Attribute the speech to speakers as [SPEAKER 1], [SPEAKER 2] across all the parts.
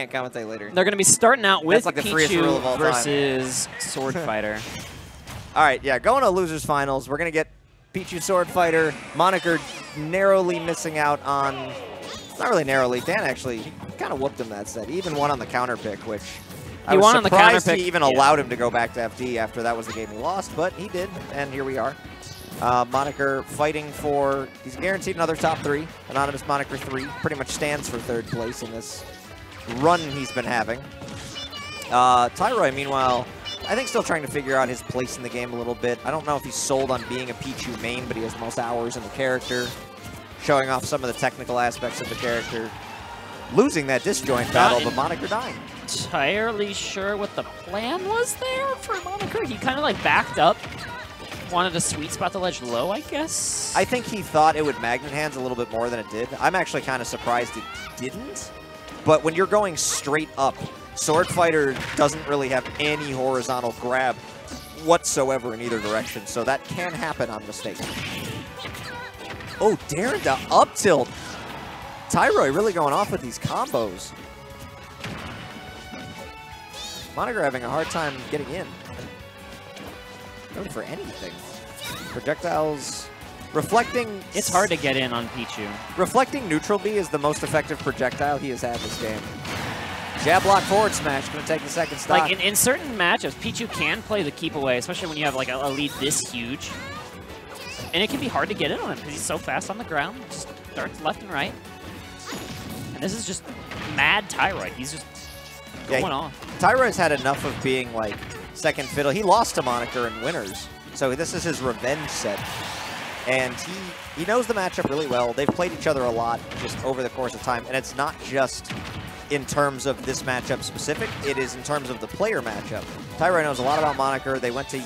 [SPEAKER 1] Can't commentate later.
[SPEAKER 2] They're going to be starting out with
[SPEAKER 1] like the freest rule of all
[SPEAKER 2] Pichu versus Swordfighter.
[SPEAKER 1] All right, yeah, going to losers finals. We're going to get Pichu Swordfighter. Moniker narrowly missing out on, not really narrowly. Dan actually kind of whooped him that set. He even won on the counter pick, which I was surprised he even allowed him to go back to FD after that was the game he lost, but he did, and here we are. Moniker fighting for, he's guaranteed another top 3. Anonymous Moniker 3 pretty much stands for 3rd place in this run he's been having. Tyroy, meanwhile, I think still trying to figure out his place in the game a little bit. I don't know if he's sold on being a Pichu main, but he has the most hours in the character, showing off some of the technical aspects of the character. Losing that disjoint battle, but Moniker dying.
[SPEAKER 2] Entirely sure what the plan was there for Moniker. He kind of like backed up, wanted a sweet spot the ledge low, I guess.
[SPEAKER 1] I think he thought it would magnet hands a little bit more than it did. I'm actually kind of surprised it didn't. But when you're going straight up, Swordfighter doesn't really have any horizontal grab whatsoever in either direction, so that can happen on mistake. Oh, daring to up tilt. Tyroy really going off with these combos. Moniker having a hard time getting in. Going for anything. Projectiles reflecting.
[SPEAKER 2] It's hard to get in on Pichu.
[SPEAKER 1] Reflecting neutral B is the most effective projectile he has had this game. Jab block forward smash, going to take the second stock.
[SPEAKER 2] Like in certain matchups, Pichu can play the keep away, especially when you have like a lead this huge. And it can be hard to get in on him because he's so fast on the ground. Just darts left and right. And this is just mad Tyroy. He's just going off.
[SPEAKER 1] Tyroy's had enough of being like second fiddle. He lost to Moniker in winners, so this is his revenge set. And he knows the matchup really well. They've played each other a lot just over the course of time, and it's not just in terms of this matchup specific, it is in terms of the player matchup. Tyroy knows a lot about Moniker. They went to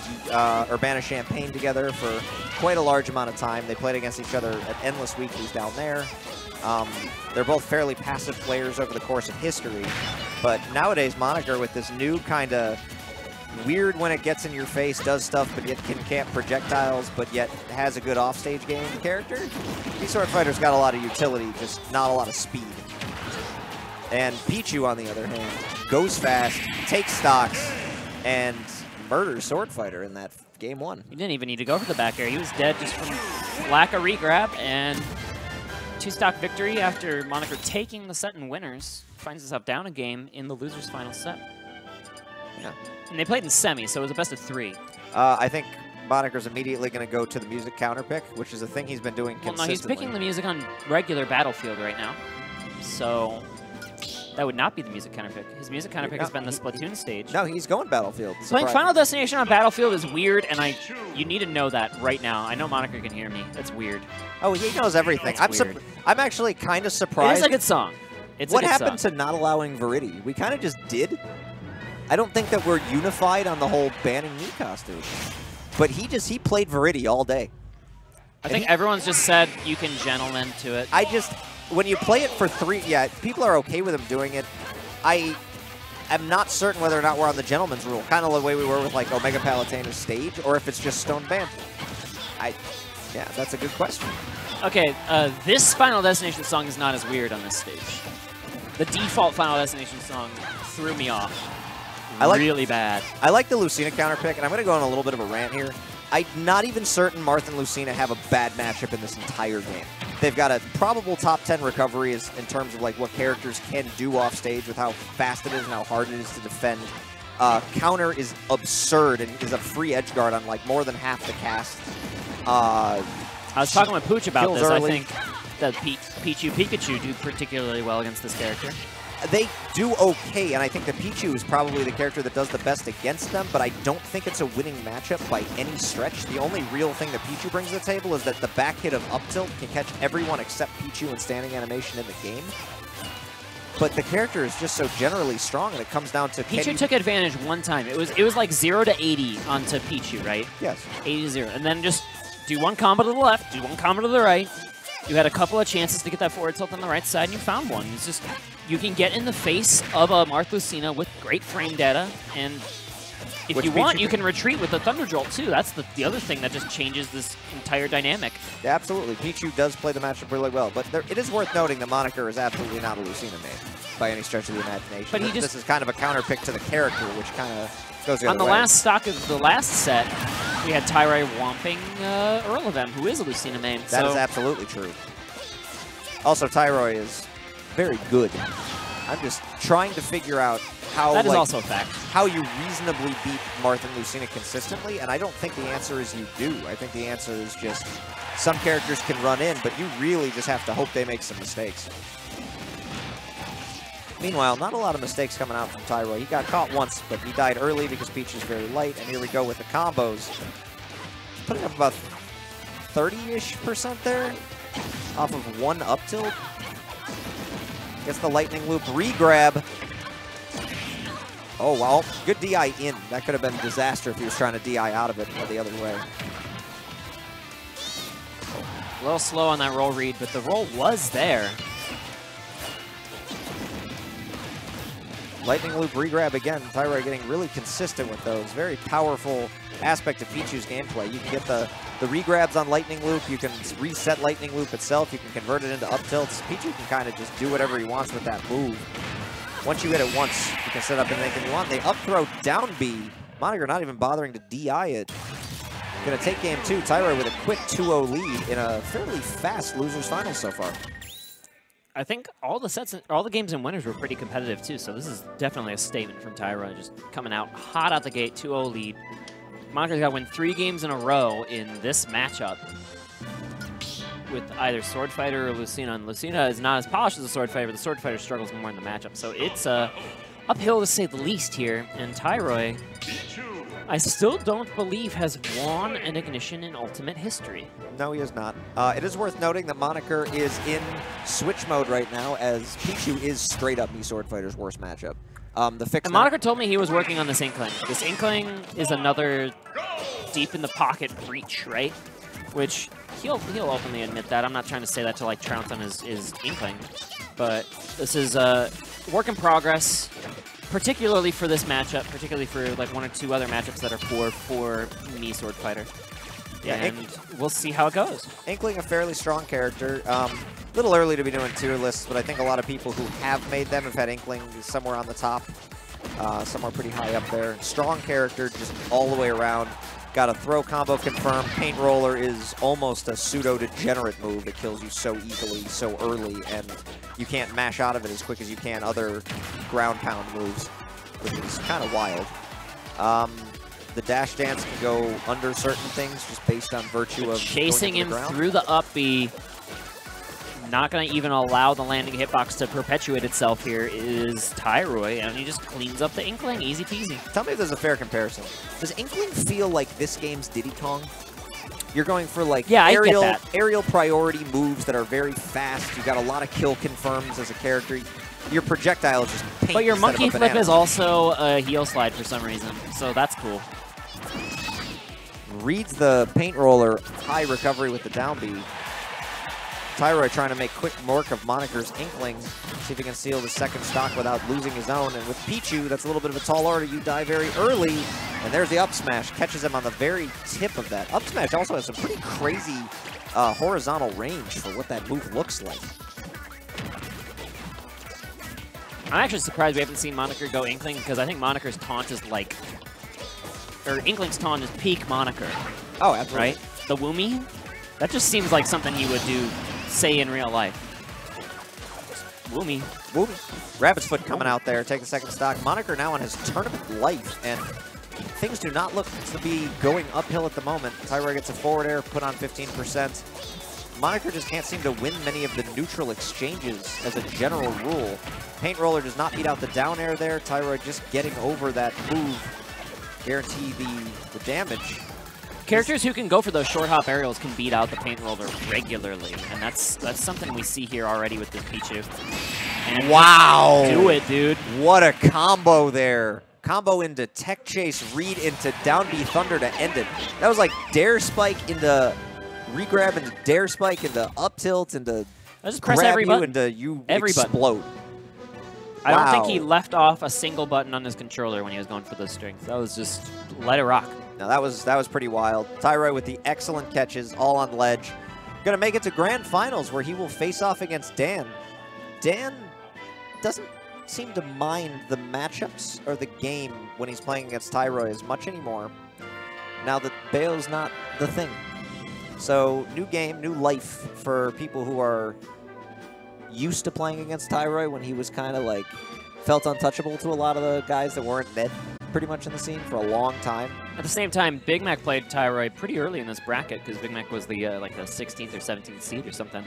[SPEAKER 1] Urbana-Champaign together for quite a large amount of time. They played against each other at endless weeklies down there. They're both fairly passive players over the course of history, but nowadays Moniker with this new kind of weird when it gets in your face, does stuff, but yet can camp projectiles, but yet has a good offstage game character. These Swordfighter's got a lot of utility, just not a lot of speed. And Pichu, on the other hand, goes fast, takes stocks, and murders Swordfighter in that game 1.
[SPEAKER 2] He didn't even need to go for the back air. He was dead just from lack of regrab, and 2-stock victory after Moniker taking the set in winners. Finds himself down a game in the losers final set.
[SPEAKER 1] Yeah.
[SPEAKER 2] And they played in semis, so it was a best of 3.
[SPEAKER 1] I think Moniker's immediately going to go to the music counter pick, which is a thing he's been doing consistently.
[SPEAKER 2] No, he's picking the music on regular Battlefield right now. So that would not be the music counter pick. His music counter pick has been the Splatoon stage.
[SPEAKER 1] No, he's going Battlefield.
[SPEAKER 2] Playing Final Destination on Battlefield is weird, and you need to know that right now. I know Moniker can hear me. That's weird.
[SPEAKER 1] Oh, he knows everything. I'm actually kind of surprised.
[SPEAKER 2] It is a good song.
[SPEAKER 1] What happened to not allowing Viridi? We kind of just did. I don't think that we're unified on the whole banning knee costume. But he played Viridi all day.
[SPEAKER 2] I think everyone's just said you can gentleman to it.
[SPEAKER 1] When you play it for 3, yeah, people are okay with him doing it. I am not certain whether or not we're on the gentleman's rule, kind of the way we were with like Omega Palatena's stage, or if it's just Stone Band. Yeah, that's a good question.
[SPEAKER 2] Okay, this Final Destination song is not as weird on this stage. The default Final Destination song threw me off. Really bad. I
[SPEAKER 1] like the Lucina counter pick, and I'm going to go on a little bit of a rant here. I'm not even certain Marth and Lucina have a bad matchup in this entire game. They've got a probable top 10 recovery in terms of like what characters can do off stage with how fast it is and how hard it is to defend. Counter is absurd and is a free edge guard on like more than half the cast.
[SPEAKER 2] I was talking with Pooch about this.
[SPEAKER 1] Early.
[SPEAKER 2] I think that Pichu Pikachu do particularly well against this character.
[SPEAKER 1] They do okay, and I think the Pichu is probably the character that does the best against them, but I don't think it's a winning matchup by any stretch. The only real thing that Pichu brings to the table is that the back hit of up tilt can catch everyone except Pichu in standing animation in the game. But the character is just so generally strong, and it comes down to
[SPEAKER 2] Pichu took advantage one time. It was like 0 to 80 onto Pichu, right?
[SPEAKER 1] Yes.
[SPEAKER 2] 80 to 0, and then just do one combo to the left, do one combo to the right. You had a couple of chances to get that forward tilt on the right side, and you found one. It's just, you can get in the face of a Marth Lucina with great frame data, and If you want, you can retreat with the Thunder Jolt, too. That's the other thing that just changes this entire dynamic.
[SPEAKER 1] Yeah, absolutely. Pichu does play the matchup really well, but it is worth noting that Moniker is absolutely not a Lucina main by any stretch of the imagination.
[SPEAKER 2] But
[SPEAKER 1] this is kind of a counter pick to the character, which kind of goes the other way.
[SPEAKER 2] On the last stock of the last set, we had Tyroy womping Earl of M, who is a Lucina main.
[SPEAKER 1] That is absolutely true. Also, Tyroy is very good. I'm just trying to figure out how
[SPEAKER 2] that is also a fact.
[SPEAKER 1] How you reasonably beat Marth and Lucina consistently, and I don't think the answer is you do. I think the answer is just some characters can run in, but you really just have to hope they make some mistakes. Meanwhile, not a lot of mistakes coming out from Tyroy. He got caught once, but he died early because Peach is very light, and here we go with the combos. Putting up about 30-ish% there off of one up tilt. Gets the lightning loop re-grab. Oh, well, good DI in. That could have been a disaster if he was trying to DI out of it or the other way.
[SPEAKER 2] A little slow on that roll read, but the roll was there.
[SPEAKER 1] Lightning loop re-grab again. Tyroy getting really consistent with those. Very powerful aspect of Pichu's gameplay. You can get the re-grabs on lightning loop. You can reset lightning loop itself. You can convert it into up tilts. Pichu can kind of just do whatever he wants with that move. Once you hit it once, you can set up anything you want. They up throw down B. Moniker not even bothering to DI it. Gonna take game 2. Tyroy with a quick 2-0 lead in a fairly fast losers final so far.
[SPEAKER 2] I think all the games and winners were pretty competitive too, so this is definitely a statement from Tyroy, just coming out hot out the gate, 2-0 lead. Moniker's got to win 3 games in a row in this matchup with either Swordfighter or Lucina, and Lucina is not as polished as the Swordfighter, but the Swordfighter struggles more in the matchup, so it's uphill to say the least here, and Tyroy, I still don't believe has won an Ignition in Ultimate history.
[SPEAKER 1] No, he is not. It is worth noting that Moniker is in switch mode right now, as Pichu is straight up me Swordfighter's worst matchup. The fix.
[SPEAKER 2] And Moniker told me he was working on this Inkling. This Inkling is another deep in the pocket breach, right? Which he'll openly admit that. I'm not trying to say that to like trounce on his Inkling, but this is a work in progress. Particularly for this matchup, particularly for like 1 or 2 other matchups that are for me Swordfighter. Yeah, and we'll see how it goes.
[SPEAKER 1] Inkling, a fairly strong character. Little early to be doing tier lists, but I think a lot of people who have made them have had Inkling somewhere on the top, somewhere pretty high up there. Strong character, just all the way around. Got a throw combo confirmed. Paint Roller is almost a pseudo-degenerate move that kills you so easily, so early, and you can't mash out of it as quick as you can other ground pound moves, which is kind of wild. The dash dance can go under certain things just based on virtue of
[SPEAKER 2] chasing him through the up B. Not going to even allow the landing hitbox to perpetuate itself here is Tyroy, and he just cleans up the Inkling, easy peasy.
[SPEAKER 1] Tell me if there's a fair comparison. Does Inkling feel like this game's Diddy Kong? You're going for like aerial priority moves that are very fast. You've got a lot of kill confirms as a character. Your projectile is just paint.
[SPEAKER 2] But your monkey flip is also a heel slide for some reason, so that's cool.
[SPEAKER 1] Reads the Paint Roller, high recovery with the down B. Tyroy trying to make quick work of Moniker's Inkling, see if he can steal the second stock without losing his own. And with Pichu, that's a little bit of a tall order. You die very early, and there's the up smash. Catches him on the very tip of that. Up smash also has some pretty crazy horizontal range for what that move looks like.
[SPEAKER 2] I'm actually surprised we haven't seen Moniker go Inkling, because I think Moniker's taunt is like, or Inkling's taunt is peak Moniker.
[SPEAKER 1] Oh, absolutely.
[SPEAKER 2] Right? The Woomy? That just seems like something you would do, say, in real life. Woomy.
[SPEAKER 1] Woomy. Rabbit's Foot coming out there, take the second stock. Moniker now on his tournament life, and things do not look to be going uphill at the moment. Tyroy gets a forward air, put on 15%. Moniker just can't seem to win many of the neutral exchanges as a general rule. Paint Roller does not beat out the down air there. Tyroy just getting over that move, guarantee the damage.
[SPEAKER 2] Characters who can go for those short hop aerials can beat out the Paint Roller regularly, and that's something we see here already with this Pichu. And
[SPEAKER 1] wow!
[SPEAKER 2] Do it, dude.
[SPEAKER 1] What a combo there. Combo into Tech Chase, read into down B Thunder to end it. That was like Dare Spike into re-grab into Dare Spike into up tilt into
[SPEAKER 2] just press every button.
[SPEAKER 1] Into you explode.
[SPEAKER 2] I don't think he left off a single button on his controller when he was going for those strings. That was just let it rock.
[SPEAKER 1] Now that was pretty wild. Tyroy with the excellent catches, all on ledge. Going to make it to grand finals where he will face off against Dan. Dan doesn't seem to mind the matchups or the game when he's playing against Tyroy as much anymore, now that Bayo's not the thing. So new game, new life for people who are used to playing against Tyroy when he was kind of like felt untouchable to a lot of the guys that weren't mid pretty much in the scene for a long time.
[SPEAKER 2] At the same time, Big Mac played Tyroy pretty early in this bracket because Big Mac was the like the 16th or 17th seed or something.